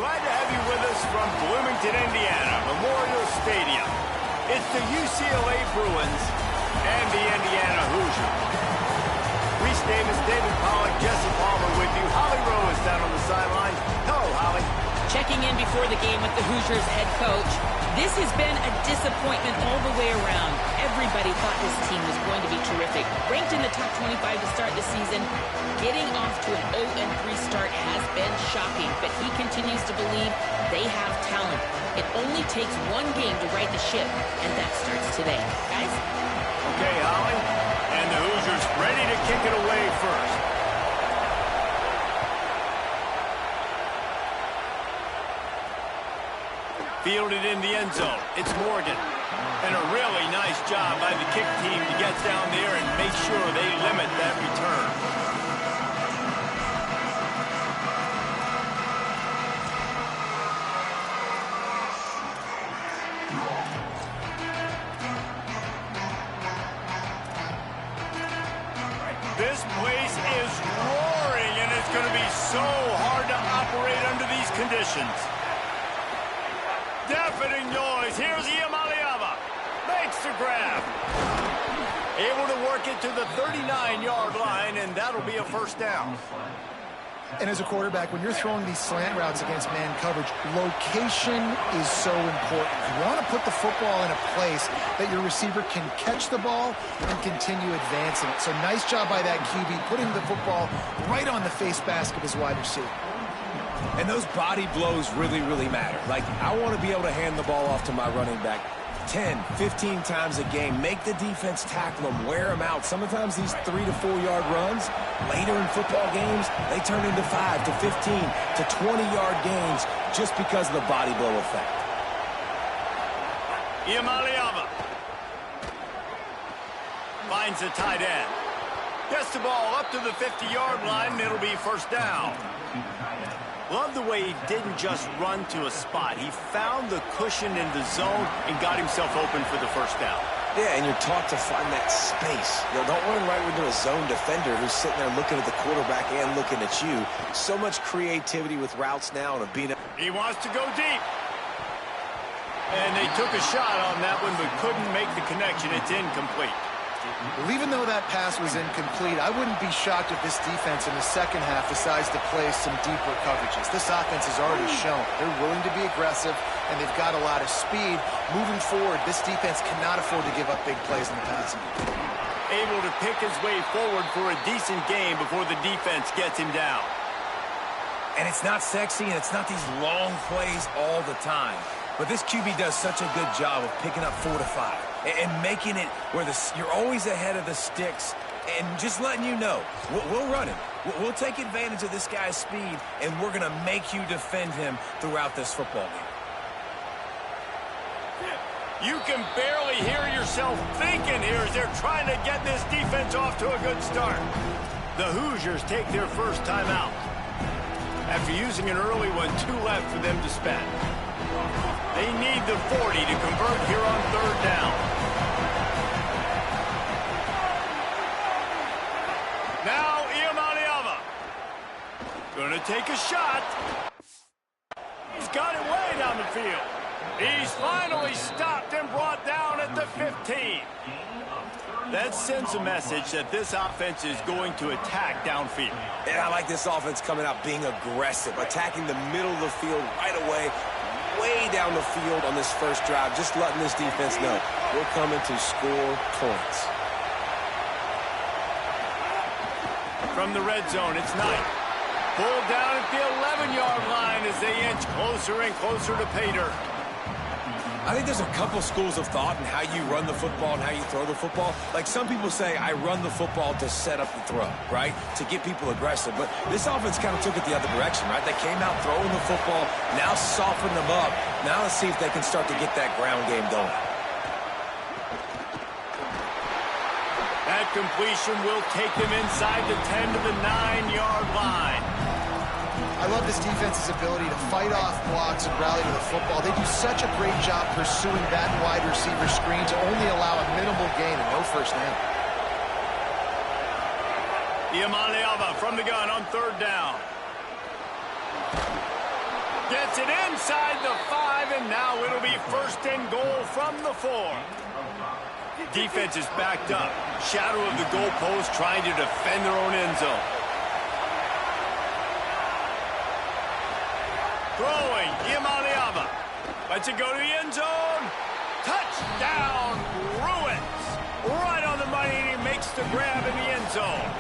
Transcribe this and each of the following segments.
glad to have you with us from Bloomington, Indiana, Memorial Stadium. It's the UCLA Bruins and the Indiana Hoosiers. Reese Davis, David Pollack, Jesse Palmer with you. Holly Rowe is down on the sideline. Hello, Holly. Checking in before the game with the Hoosiers head coach. This has been a disappointment all the way around. Everybody thought this team was going to be terrific. Ranked in the top 25 to start the season, getting off to an 0-3 start has been shocking, but he continues to believe they have talent. It only takes one game to right the ship, and that starts today. Guys? Okay, Holly. And the Hoosiers ready to kick it away first. Fielded in the end zone. It's Morgan. And a really nice job by the kick team to get down there and make sure they limit that return. This place is roaring, and it's going to be so hard to operate under these conditions. Deafening noise. Here's Iamaleava. Makes the grab. Able to work it to the 39-yard line, and that'll be a first down. And as a quarterback, when you're throwing these slant routes against man coverage, location is so important. You want to put the football in a place that your receiver can catch the ball and continue advancing it. So nice job by that QB, putting the football right on the face mask of his wide receiver. And those body blows really, really matter. Like, I want to be able to hand the ball off to my running back 10, 15 times a game. Make the defense tackle them, wear them out. Sometimes these 3 to 4 yard runs, later in football games, they turn into 5 to 15 to 20-yard gains just because of the body blow effect. Iamaleava finds the tight end. Gets the ball up to the 50-yard line, and it'll be first down. Love the way he didn't just run to a spot. He found the cushion in the zone and got himself open for the first down. Yeah, and you're taught to find that space. You know, don't run right into a zone defender who's sitting there looking at the quarterback and looking at you. So much creativity with routes now and being. He wants to go deep. And they took a shot on that one but couldn't make the connection. It's incomplete. Well, even though that pass was incomplete, I wouldn't be shocked if this defense in the second half decides to play some deeper coverages. This offense has already shown they're willing to be aggressive, and they've got a lot of speed. Moving forward, this defense cannot afford to give up big plays in the passing. Able to pick his way forward for a decent game before the defense gets him down. And it's not sexy, and it's not these long plays all the time. But this QB does such a good job of picking up 4 to 5 and making it where you're always ahead of the sticks and just letting you know, we'll run him. We'll take advantage of this guy's speed, and we're going to make you defend him throughout this football game. You can barely hear yourself thinking here as they're trying to get this defense off to a good start. The Hoosiers take their first time out. After using an early one, 2 left for them to spend. They need the 40 to convert here on third down. Now Iamaleava. Gonna take a shot. He's got it way down the field. He's finally stopped and brought down at the 15. That sends a message that this offense is going to attack downfield. And I like this offense coming out being aggressive, attacking the middle of the field right away, way down the field on this first drive, just letting this defense know we're coming to score points. From the red zone, it's Knight. Pulled down at the 11-yard line as they inch closer and closer to pay dirt. I think there's a couple schools of thought in how you run the football and how you throw the football. Like, some people say, I run the football to set up the throw, right? To get people aggressive. But this offense kind of took it the other direction, right? They came out throwing the football, now soften them up. Now let's see if they can start to get that ground game going. That completion will take them inside the 10 to the 9-yard line. I love this defense's ability to fight off blocks and rally to the football. They do such a great job pursuing that wide receiver screen to only allow a minimal gain and no first down. Iamaleava from the gun on third down. Gets it inside the 5, and now it'll be 1st and goal from the 4. Defense is backed up. Shadow of the goalpost trying to defend their own end zone. Throwing, Imaliava. Lets it go to the end zone. Touchdown, Bruins. Right on the money, and he makes the grab in the end zone.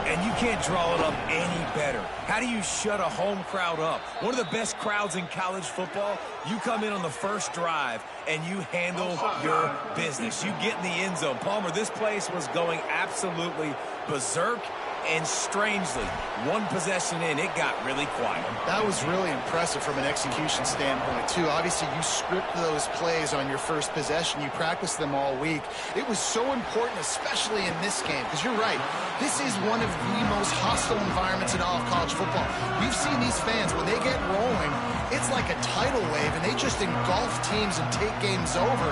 And you can't draw it up any better. How do you shut a home crowd up? One of the best crowds in college football. You come in on the first drive, and you handle your business. You get in the end zone. Palmer, this place was going absolutely berserk. And strangely, one possession in, it got really quiet. That was really impressive from an execution standpoint, too. Obviously, you script those plays on your first possession. You practice them all week. It was so important, especially in this game, because you're right. This is one of the most hostile environments in all of college football. We've seen these fans, when they get rolling, it's like a tidal wave, and they just engulf teams and take games over.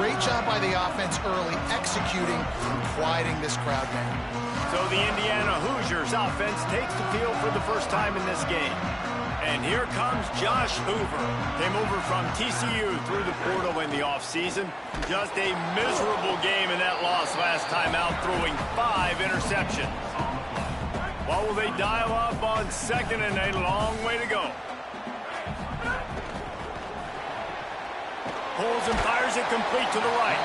Great job by the offense early, executing and quieting this crowd down. So the Indiana Hoosiers offense takes the field for the first time in this game. And here comes Josh Hoover. Came over from TCU through the portal in the offseason. Just a miserable game in that loss last time out, throwing 5 interceptions. What will they dial up on 2nd and a long way to go? Pulls and fires it complete to the right.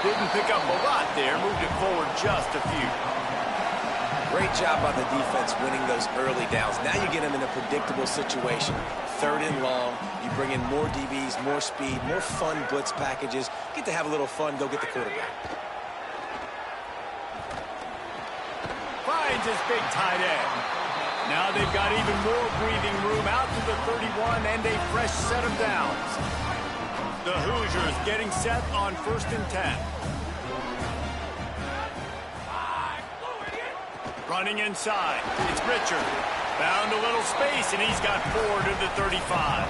Didn't pick up a lot there, moved it forward just a few. Great job by the defense winning those early downs. Now you get them in a predictable situation. 3rd and long. You bring in more DBs, more speed, more fun blitz packages. Get to have a little fun, go get the quarterback. Finds his big tight end. Now they've got even more breathing room out to the 31 and a fresh set of downs. The Hoosiers getting set on 1st and 10. Running inside. It's Richard. Found a little space, and he's got 4 to the 35.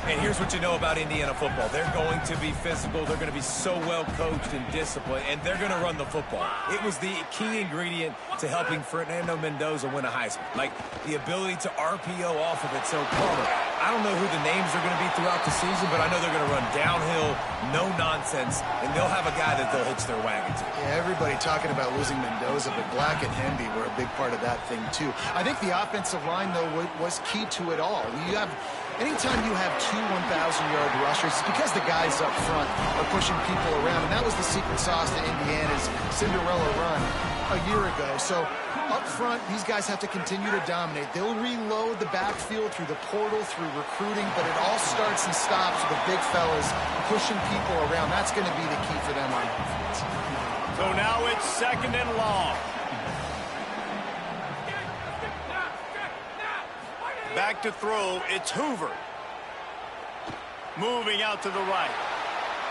And here's what you know about Indiana football. They're going to be physical. They're going to be so well coached and disciplined, and they're going to run the football. It was the key ingredient to helping Fernando Mendoza win a Heisman. Like the ability to RPO off of it. So, Palmer, I don't know who the names are going to be throughout the season, but I know they're going to run downhill, no nonsense, and they'll have a guy that they'll hitch their wagon to. Yeah, everybody talking about losing Mendoza, but Black and Hemby were a big part of that thing, too. I think the offensive line, though, was key to it all. Anytime you have 2 1,000-yard rushers, it's because the guys up front are pushing people around, and that was the secret sauce to Indiana's Cinderella run a year ago. So up front, these guys have to continue to dominate. They'll reload the backfield through the portal, through recruiting, but it all starts and stops with the big fellas pushing people around. That's going to be the key for them on offense. So now it's 2nd and long. Back to throw, it's Hoover. Moving out to the right.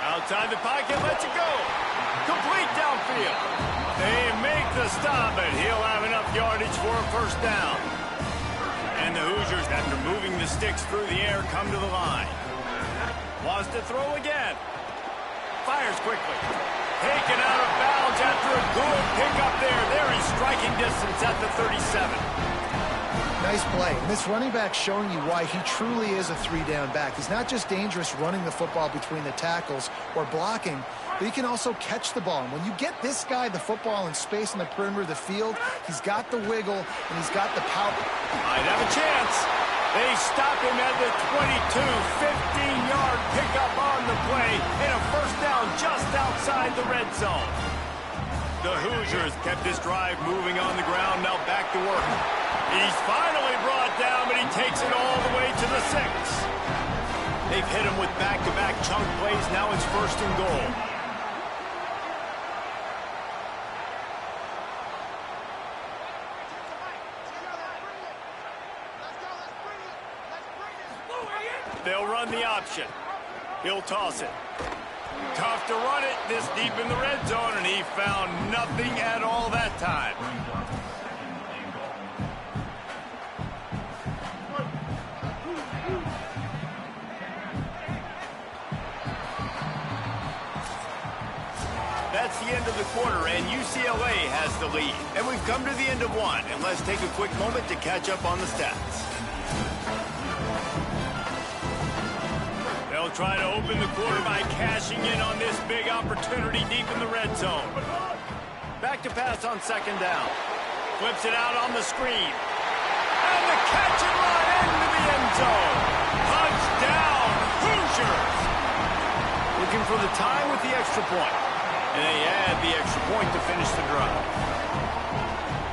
Outside the pocket, lets it go. Complete downfield. They make the stop, and he'll have enough yardage for a 1st down. And the Hoosiers, after moving the sticks through the air, come to the line. Wants to throw again. Fires quickly. Taken out of bounds after a good pickup there. They're in striking distance at the 37. Nice play. And this running back showing you why he truly is a 3-down back. He's not just dangerous running the football between the tackles or blocking, but he can also catch the ball. And when you get this guy the football in space in the perimeter of the field, he's got the wiggle and he's got the power. Might have a chance. They stop him at the 22, 15-yard pickup on the play, and a 1st down just outside the red zone. The Hoosiers kept this drive moving on the ground, now back to work. He's finally brought down, but he takes it all the way to the 6. They've hit him with back-to-back chunk plays. Now it's 1st and goal. They'll run the option. He'll toss it. Tough to run it this deep in the red zone, and he found nothing at all that time. That's the end of the quarter, and UCLA has the lead. And we've come to the end of one, and let's take a quick moment to catch up on the stats. They'll try to open the quarter by cashing in on this big opportunity deep in the red zone. Back to pass on second down. Flips it out on the screen. And the catch and run into the end zone. Touchdown, Hoosiers! Looking for the tie with the extra point. And they add the extra point to finish the drive.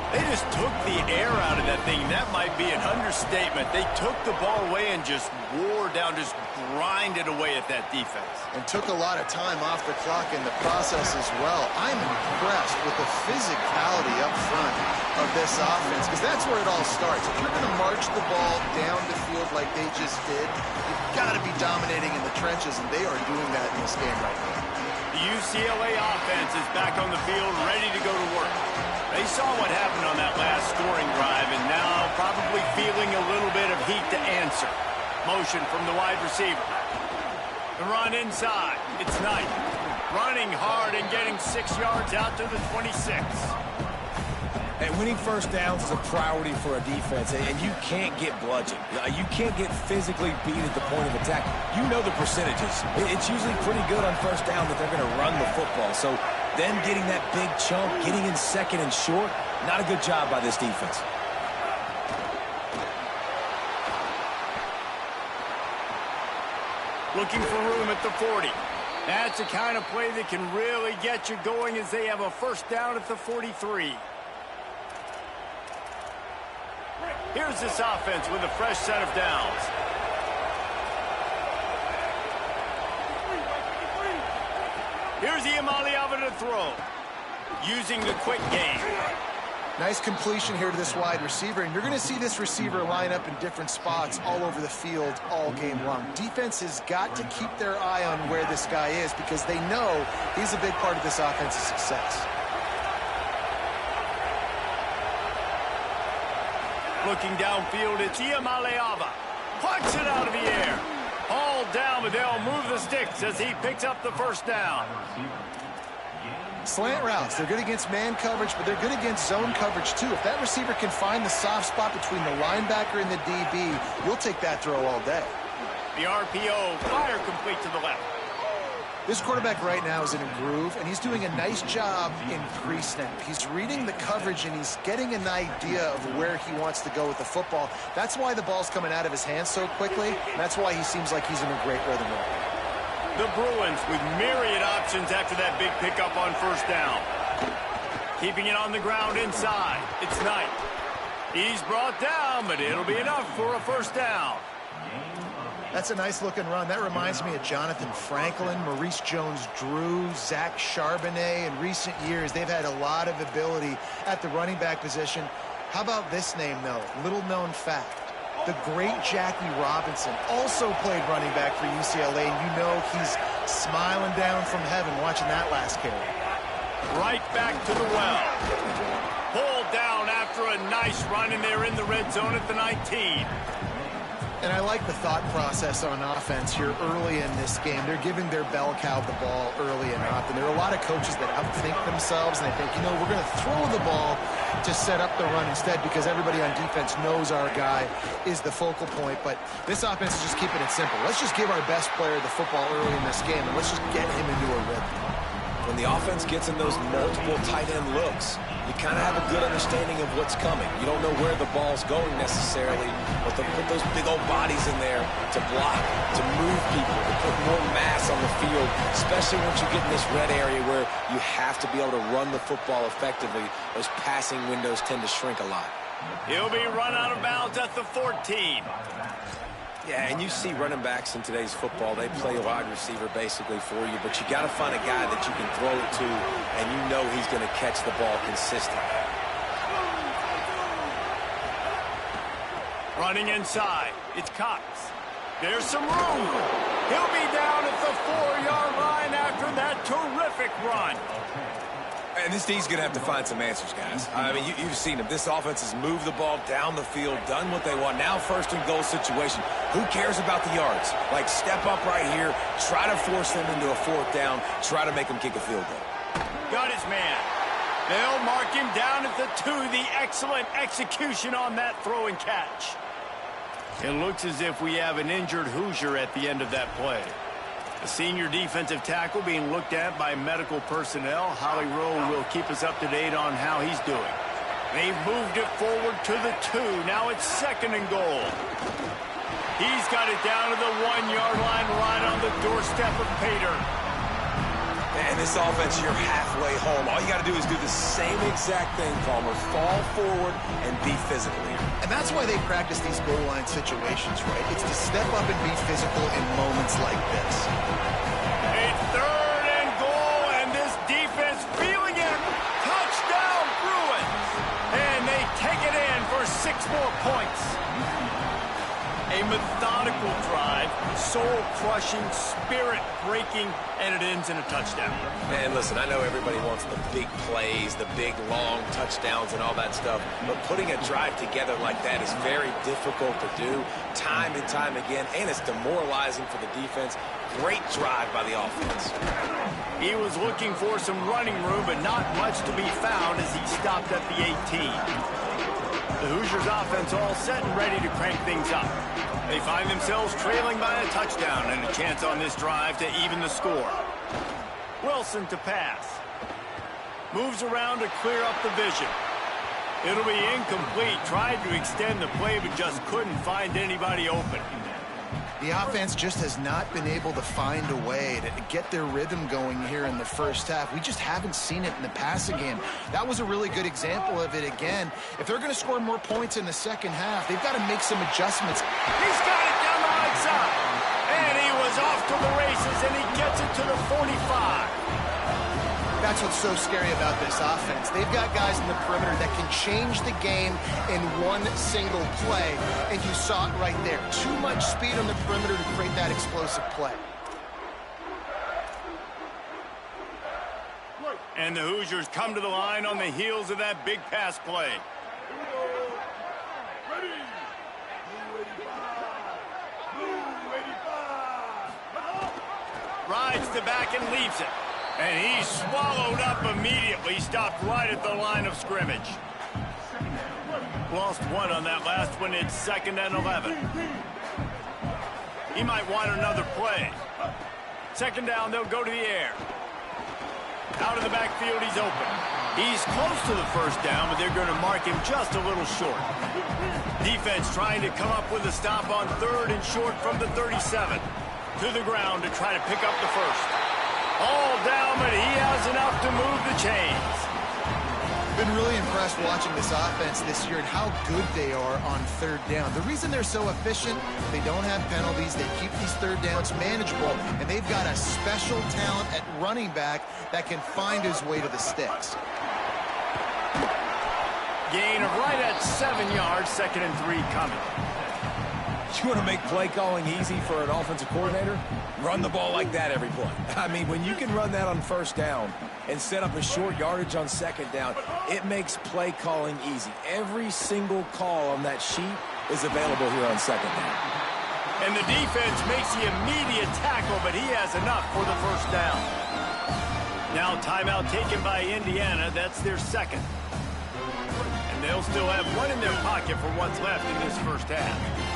They just took the air out of that thing. That might be an understatement. They took the ball away and just wore down, just grinded away at that defense. And took a lot of time off the clock in the process as well. I'm impressed with the physicality up front of this offense, because that's where it all starts. If you're going to march the ball down the field like they just did, you've got to be dominating in the trenches, and they are doing that in this game right now. The UCLA offense is back on the field, ready to go to work. They saw what happened on that last scoring drive, and now probably feeling a little bit of heat to answer. Motion from the wide receiver. The run inside. It's Knight. Running hard and getting 6 yards out to the 26. And winning first downs is a priority for a defense, and you can't get bludgeoned. You can't get physically beat at the point of attack. You know the percentages. It's usually pretty good on first down that they're going to run the football. So then getting that big chunk, getting in second and short, not a good job by this defense. Looking for room at the 40. That's the kind of play that can really get you going as they have a first down at the 43. Here's this offense with a fresh set of downs. Here's Iamaleava to throw. Using the quick game. Nice completion here to this wide receiver, and you're going to see this receiver line up in different spots all over the field all game long. Defense has got to keep their eye on where this guy is, because they know he's a big part of this offense's success. Looking downfield, it's Iamaleava. Punts it out of the air. All down, but they'll move the sticks as he picks up the first down. Slant routes, they're good against man coverage, but they're good against zone coverage too. If that receiver can find the soft spot between the linebacker and the DB, you'll take that throw all day. The RPO, fire complete to the left. This quarterback right now is in a groove, and he's doing a nice job in pre-snap. He's reading the coverage, and he's getting an idea of where he wants to go with the football. That's why the ball's coming out of his hands so quickly, and that's why he seems like he's in a great rhythm right now. The Bruins with myriad options after that big pickup on first down. Keeping it on the ground inside. It's Knight. He's brought down, but it'll be enough for a first down. That's a nice-looking run. That reminds me of Jonathan Franklin, Maurice Jones-Drew, Zach Charbonnet. In recent years, they've had a lot of ability at the running back position. How about this name, though? Little-known fact. The great Jackie Robinson also played running back for UCLA, and you know he's smiling down from heaven watching that last carry. Right back to the well. Pulled down after a nice run, and they're in the red zone at the 19. And I like the thought process on offense here early in this game. They're giving their bell cow the ball early enough. And there are a lot of coaches that outthink themselves, and they think, you know, we're going to throw the ball to set up the run instead, because everybody on defense knows our guy is the focal point. But this offense is just keeping it simple. Let's just give our best player the football early in this game, and let's just get him into a rhythm. When the offense gets in those multiple tight end looks, you kind of have a good understanding of what's coming. You don't know where the ball's going necessarily, but they'll put those big old bodies in there to block, to move people, to put more mass on the field, especially once you get in this red area where you have to be able to run the football effectively. Those passing windows tend to shrink a lot. He'll be run out of bounds at the 14. Yeah, and you see running backs in today's football, they play a wide receiver basically for you, but you got to find a guy that you can throw it to, and you know he's going to catch the ball consistently. Running inside, it's Cox. There's some room. He'll be down at the 4-yard line after that terrific run. And this D's going to have to find some answers, guys. I mean, you've seen them. This offense has moved the ball down the field, done what they want. Now first and goal situation. Who cares about the yards? Like, step up right here, try to force them into a fourth down, try to make them kick a field goal. Got his man. They'll mark him down at the 2. The excellent execution on that throw and catch. It looks as if we have an injured Hoosier at the end of that play. The senior defensive tackle being looked at by medical personnel. Holly Rowe will keep us up to date on how he's doing. They've moved it forward to the 2. Now it's 2nd and goal. He's got it down to the 1-yard line right on the doorstep of Pater. And this offense, you're halfway home. All you got to do is do the same exact thing, Palmer. Fall forward and be physical here. And that's why they practice these goal line situations, right? It's to step up and be physical in moments like this. A 3rd and goal, and this defense feeling it. Touchdown, Bruins. And they take it in for 6 more points. A methodical drive, soul-crushing, spirit-breaking, and it ends in a touchdown. And listen, I know everybody wants the big plays, the big, long touchdowns and all that stuff, but putting a drive together like that is very difficult to do time and time again, and it's demoralizing for the defense. Great drive by the offense. He was looking for some running room, but not much to be found as he stopped at the 18. The Hoosiers offense all set and ready to crank things up. They find themselves trailing by a touchdown and a chance on this drive to even the score. Wilson to pass. Moves around to clear up the vision. It'll be incomplete. Tried to extend the play but just couldn't find anybody open. The offense just has not been able to find a way to get their rhythm going here in the first half. We just haven't seen it in the passing game. That was a really good example of it again. If they're going to score more points in the second half, they've got to make some adjustments. He's got it down the right side. And he was off to the races, and he gets it to the 45. That's what's so scary about this offense. They've got guys in the perimeter that can change the game in one single play, and you saw it right there. Too much speed on the perimeter to create that explosive play. And the Hoosiers come to the line on the heels of that big pass play. Rides the back and leaves it. And he's swallowed up immediately, stopped right at the line of scrimmage. Lost 1 on that last one. It's 2nd and 11. He might want another play. 2nd down, they'll go to the air. Out of the backfield, he's open. He's close to the 1st down, but they're going to mark him just a little short. Defense trying to come up with a stop on 3rd and short from the 37. To the ground to try to pick up the 1st. All down, but he has enough to move the chains. Been really impressed watching this offense this year and how good they are on 3rd down. The reason they're so efficient, they don't have penalties, they keep these 3rd downs manageable, and they've got a special talent at running back that can find his way to the sticks. Gain of right at 7 yards, 2nd and 3 coming. You want to make play calling easy for an offensive coordinator? Run the ball like that every play. I mean, when you can run that on 1st down and set up a short yardage on 2nd down, it makes play calling easy. Every single call on that sheet is available here on 2nd down. And the defense makes the immediate tackle, but he has enough for the 1st down. Now timeout taken by Indiana. That's their 2nd. And they'll still have 1 in their pocket for what's left in this 1st half.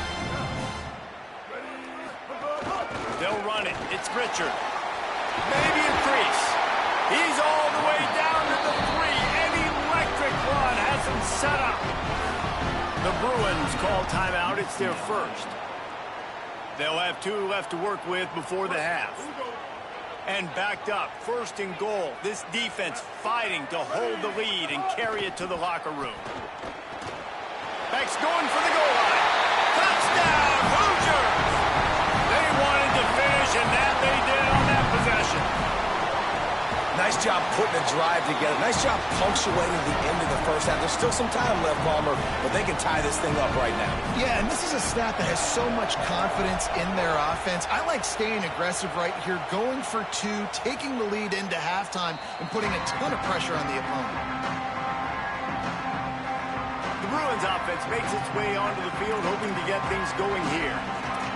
They'll run it. It's Richard. Maybe a crease. He's all the way down to the 3. An electric run has him set up. The Bruins call timeout. It's their 1st. They'll have 2 left to work with before the half. And backed up. 1st and goal. This defense fighting to hold the lead and carry it to the locker room. Beck's going for the goal line. Touchdown, Hoosiers! They wanted to finish, and that they did on that possession. Nice job putting a drive together. Nice job punctuating the end of the 1st half. There's still some time left, Palmer, but they can tie this thing up right now. Yeah, and this is a staff that has so much confidence in their offense. I like staying aggressive right here, going for 2, taking the lead into halftime, and putting a ton of pressure on the opponent. The Bruins offense makes its way onto the field, hoping to get things going here.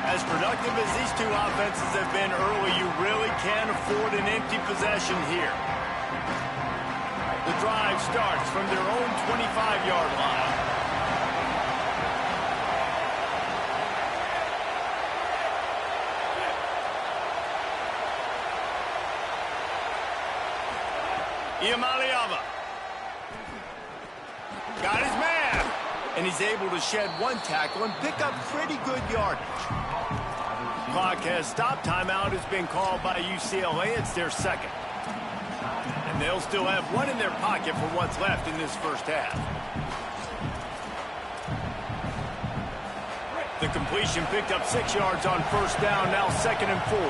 As productive as these 2 offenses have been early, you really can't afford an empty possession here. The drive starts from their own 25-yard line. Iamaleava. Got his man. And he's able to shed one tackle and pick up pretty good yardage. Clock has stopped. Timeout has been called by UCLA. It's their second. And they'll still have one in their pocket for what's left in this first half. The completion picked up 6 yards on first down, now 2nd and 4.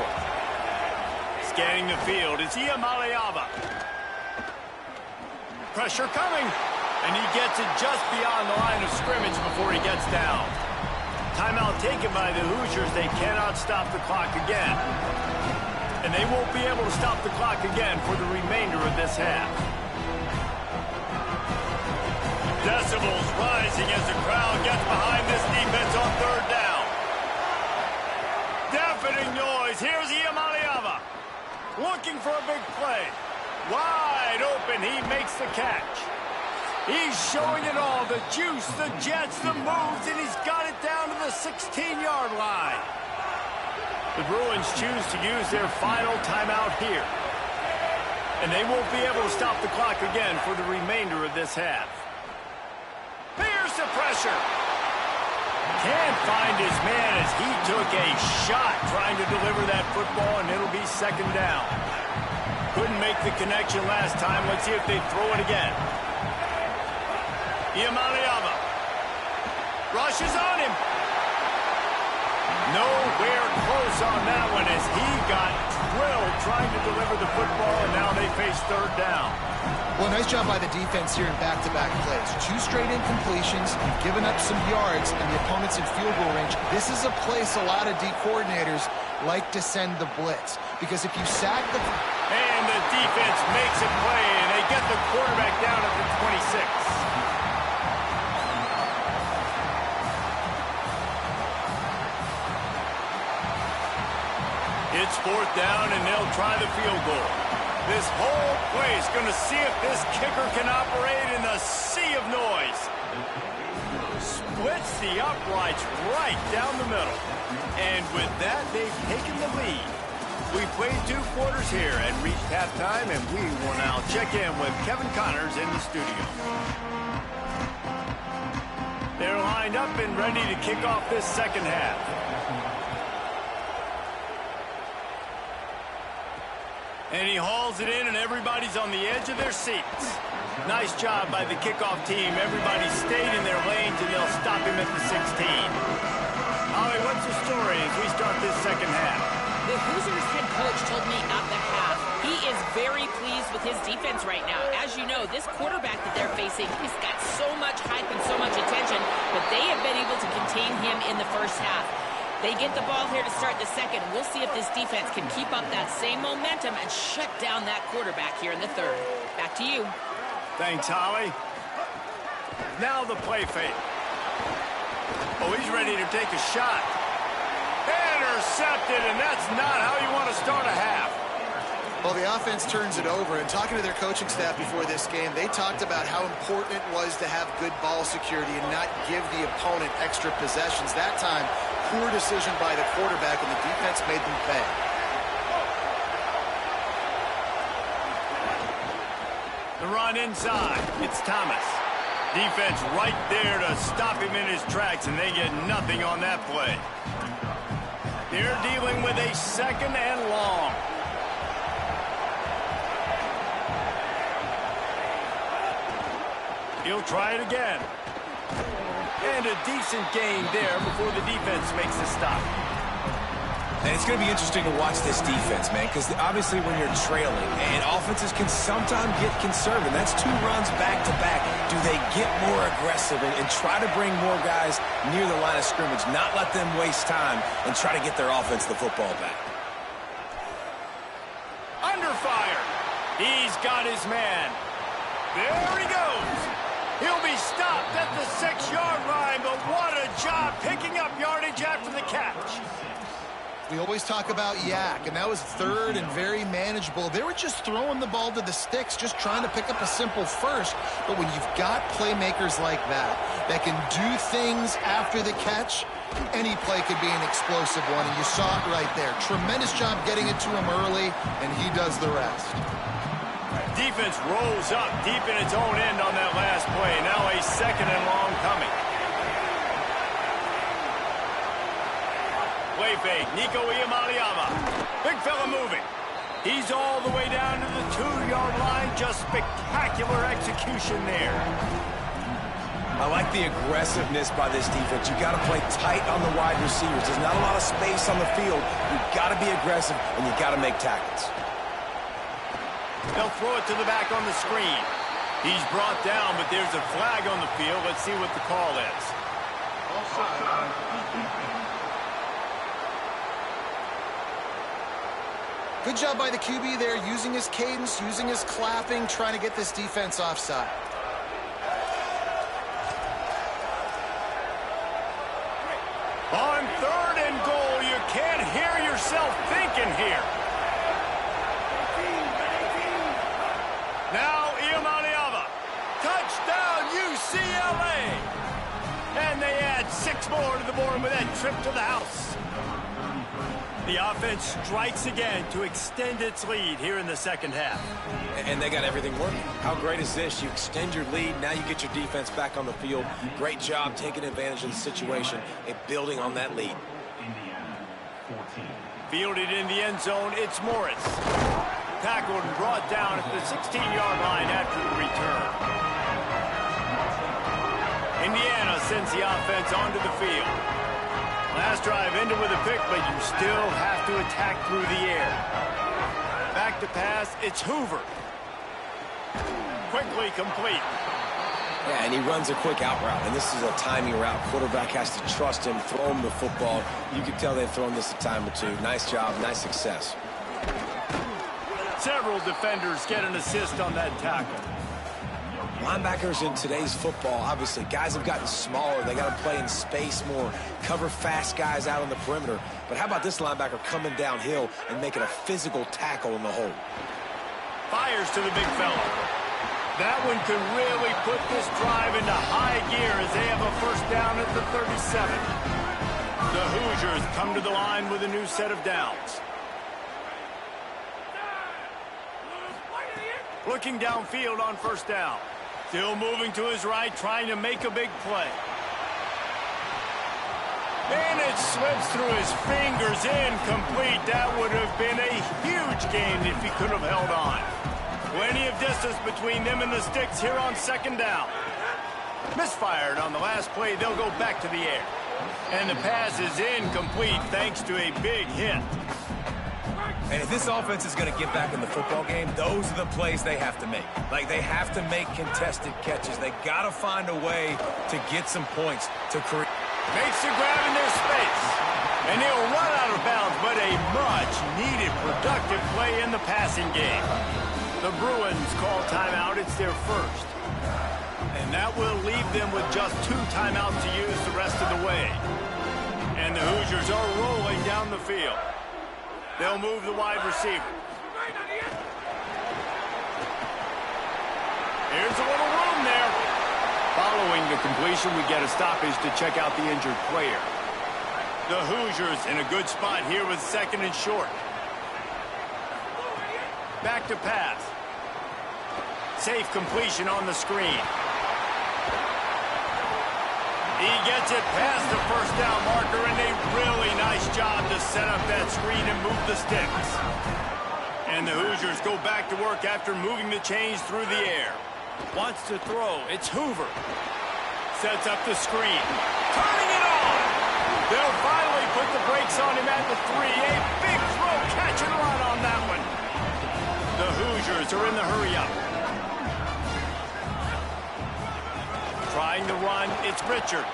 Scanning the field is Iamaleava. Pressure coming, and he gets it just beyond the line of scrimmage before he gets down. Timeout taken by the Hoosiers. They cannot stop the clock again. And they won't be able to stop the clock again for the remainder of this half. Decibels rising as the crowd gets behind this defense on third down. Deafening noise. Here's Iamaleava. Looking for a big play. Wide open. He makes the catch. He's showing it all. The juice, the jets, the moves, and he's got it down to the 16-yard line. The Bruins choose to use their final timeout here. And they won't be able to stop the clock again for the remainder of this half. Here's the pressure. Can't find his man as he took a shot trying to deliver that football, and it'll be 2nd down. Couldn't make the connection last time. Let's see if they throw it again. Iamaleava rushes on him. Nowhere close on that one as he got drilled trying to deliver the football, and now they face 3rd down. Well, nice job by the defense here in back-to-back plays. 2 straight incompletions, giving up some yards, and the opponent's in field goal range. This is a place a lot of D coordinators like to send the blitz, because if you sack the... And the defense makes a play, and they get the quarterback down at the 26. It's 4th down, and they'll try the field goal. This whole play is going to see if this kicker can operate in a sea of noise. Splits the uprights right down the middle. And with that, they've taken the lead. We've played 2 quarters here and reached halftime, and we will now check in with Kevin Connors in the studio. They're lined up and ready to kick off this second half. And he hauls it in, and everybody's on the edge of their seats. Nice job by the kickoff team. Everybody stayed in their lanes, and they'll stop him at the 16. Ollie, what's the story as we start this second half? The Hoosiers head coach told me at the half he is very pleased with his defense right now. As you know, this quarterback that they're facing, he's got so much hype and so much attention, but they have been able to contain him in the first half. They get the ball here to start the second. We'll see if this defense can keep up that same momentum and shut down that quarterback here in the third. Back to you. Thanks, Holly. Now the play fake. Oh, he's ready to take a shot. Intercepted, and that's not how you want to start a half. Well, the offense turns it over, and talking to their coaching staff before this game, they talked about how important it was to have good ball security and not give the opponent extra possessions. That time, poor decision by the quarterback, and the defense made them pay. The run inside. It's Thomas. Defense right there to stop him in his tracks, and they get nothing on that play. They're dealing with a 2nd and long. He'll try it again. And a decent gain there before the defense makes a stop. And it's going to be interesting to watch this defense, man, because obviously when you're trailing, and offenses can sometimes get conservative. That's 2 runs back-to-back. Do they get more aggressive and try to bring more guys near the line of scrimmage, not let them waste time, and try to get their offense the football back? Under fire. He's got his man. There he goes. He'll be stopped at the 6-yard line, but what a job picking up yardage after the catch. We always talk about yak, and that was 3rd and very manageable. They were just throwing the ball to the sticks, just trying to pick up a simple first. But when you've got playmakers like that can do things after the catch, any play could be an explosive one, and you saw it right there. Tremendous job getting it to him early, and he does the rest. defense rolls up deep in its own end on that last play. Now a second and long coming. Play fake. Nico Iamaleava. Big fella moving. He's all the way down to the 2-yard line. Just spectacular execution there. I like the aggressiveness by this defense. You got to play tight on the wide receivers. There's not a lot of space on the field. You've got to be aggressive, and you got to make tackles. They'll throw it to the back on the screen. He's brought down, but there's a flag on the field. Let's see what the call is. Good job by the QB there, using his cadence, using his clapping, trying to get this defense offside. On 3rd and goal, you can't hear yourself thinking here. Now Iamaleava. Touchdown UCLA. And they add 6 more to the board with that trip to the house. The offense strikes again to extend its lead here in the second half. And they got everything working. How great is this? You extend your lead, now you get your defense back on the field. Great job taking advantage of the situation and building on that lead. Fielded in the end zone, it's Morris. Tackled and brought down at the 16-yard line after the return. Indiana sends the offense onto the field. Last drive ended with a pick, but you still have to attack through the air. Back to pass, it's Hoover. Quickly complete. Yeah, and he runs a quick out route, and this is a timing route. Quarterback has to trust him, throw him the football. You can tell they've thrown this a time or two. Nice job, nice success. Several defenders get an assist on that tackle. Linebackers in today's football, obviously, guys have gotten smaller. They got to play in space more, cover fast guys out on the perimeter. But how about this linebacker coming downhill and making a physical tackle in the hole? Fires to the big fella. That one could really put this drive into high gear as they have a first down at the 37. The Hoosiers come to the line with a new set of downs. Looking downfield on first down. Still moving to his right, trying to make a big play. And it slips through his fingers, incomplete. That would have been a huge gain if he could have held on. Plenty of distance between them and the sticks here on second down. Misfired on the last play, they'll go back to the air. And the pass is incomplete thanks to a big hit. And if this offense is going to get back in the football game, those are the plays they have to make. Like, they have to make contested catches. They got to find a way to get some points to create. Makes the grab in their space. And he'll run out of bounds, but a much-needed productive play in the passing game. The Bruins call timeout. It's their first. And that will leave them with just 2 timeouts to use the rest of the way. And the Hoosiers are rolling down the field. They'll move the wide receiver. Here's a little room there. Following the completion, we get a stoppage to check out the injured player. The Hoosiers in a good spot here with 2nd and short. Back to pass. Safe completion on the screen. He gets it past the first down marker, and a really nice job to set up that screen and move the sticks. And the Hoosiers go back to work after moving the chains through the air. Wants to throw. It's Hoover. Sets up the screen. Turning it on. They'll finally put the brakes on him at the 3. A big throw, catch and run on that one. The Hoosiers are in the hurry-up. Trying to run, it's Richard.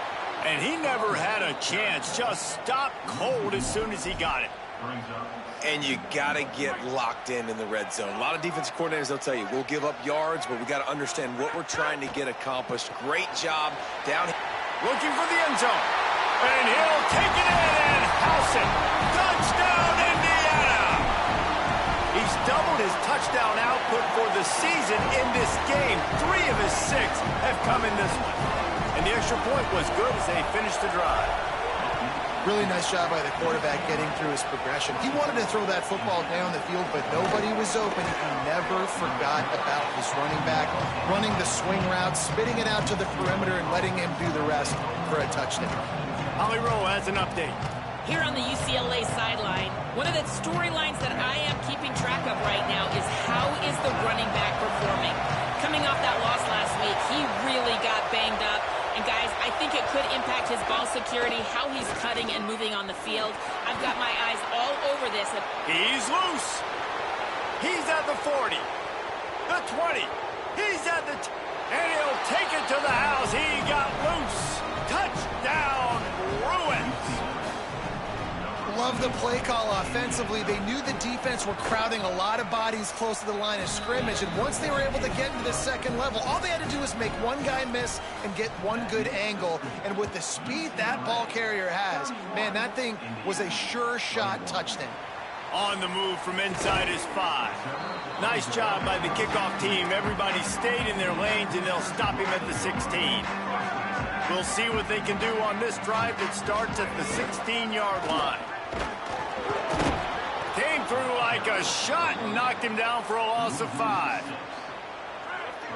And he never had a chance. Just stopped cold as soon as he got it. And you got to get locked in the red zone. A lot of defensive coordinators, they'll tell you, we'll give up yards, but we got to understand what we're trying to get accomplished. Great job down here. Looking for the end zone. And he'll take it in and house it. Touchdown, Indiana! He's doubled his touchdown output for the season in this game. 3 of his 6 have come in this one. And the extra point was good as they finished the drive. Really nice job by the quarterback getting through his progression. He wanted to throw that football down the field, but nobody was open. He never forgot about his running back, running the swing route, spitting it out to the perimeter, and letting him do the rest for a touchdown. Holly Rowe has an update. Here on the UCLA sideline, one of the storylines that I am keeping track of right now is how is the running back performing? Coming off that loss last week, he really got banged up. And guys, I think it could impact his ball security, how he's cutting and moving on the field. I've got my eyes all over this. He's loose. He's at the 40, the 20. He's at the and he'll take it to the house. He got loose. Touchdown, Bruins. Love the play call offensively. They knew the defense were crowding a lot of bodies close to the line of scrimmage, and once they were able to get into the second level, all they had to do was make one guy miss and get one good angle. And with the speed that ball carrier has, man, that thing was a sure shot touchdown. On the move from inside his 5. Nice job by the kickoff team. Everybody stayed in their lanes, and they'll stop him at the 16. We'll see what they can do on this drive that starts at the 16-yard line. Came through like a shot and knocked him down for a loss of 5.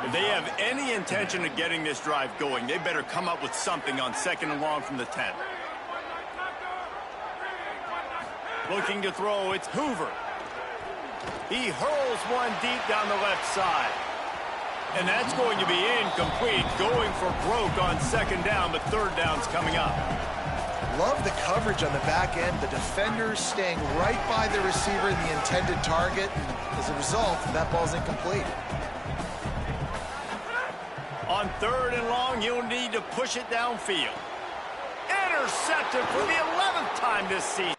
If they have any intention of getting this drive going, they better come up with something on 2nd and long from the 10. Looking to throw, it's Hoover. He hurls one deep down the left side. And that's going to be incomplete, going for broke on 2nd down, but 3rd down's coming up. Love the coverage on the back end. The defenders staying right by the receiver, the intended target. And as a result, that ball's incomplete. On 3rd and long, you'll need to push it downfield. Intercepted for the 11th time this season.